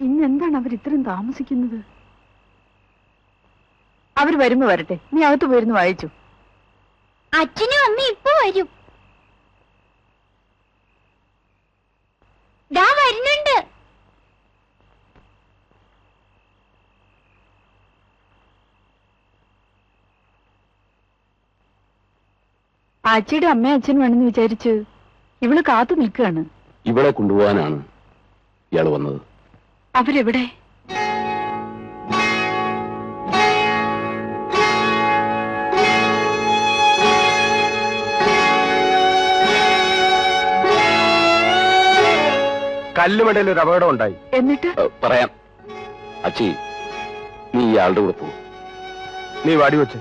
ഇന്നെന്താണ് അവർ ഇത്രയും താമസിക്കുന്നത്? അവർ വരുമ്പോ വരട്ടെ, നീ അകത്ത് പോയിരുന്നു വായിച്ചു. അച്ഛനും അമ്മ ഇപ്പൊ വരും. ദാ വരുന്നുണ്ട്. ആച്ചിയുടെ അമ്മയും അച്ഛനും വേണമെന്ന് വിചാരിച്ച് ഇവള് കാത്തു നിൽക്കുകയാണ്. ഇവളെ കൊണ്ടുപോകാനാണ് ഇയാൾ വന്നത്. അവരെവിടെ? കല്ലുമടയിൽ ഒരു അപകടം ഉണ്ടായി. എന്നിട്ട് പറയാം. അച്ചി, നീ ഇയാളുടെ കൂടെ പോകും. നീ വാടി വെച്ച്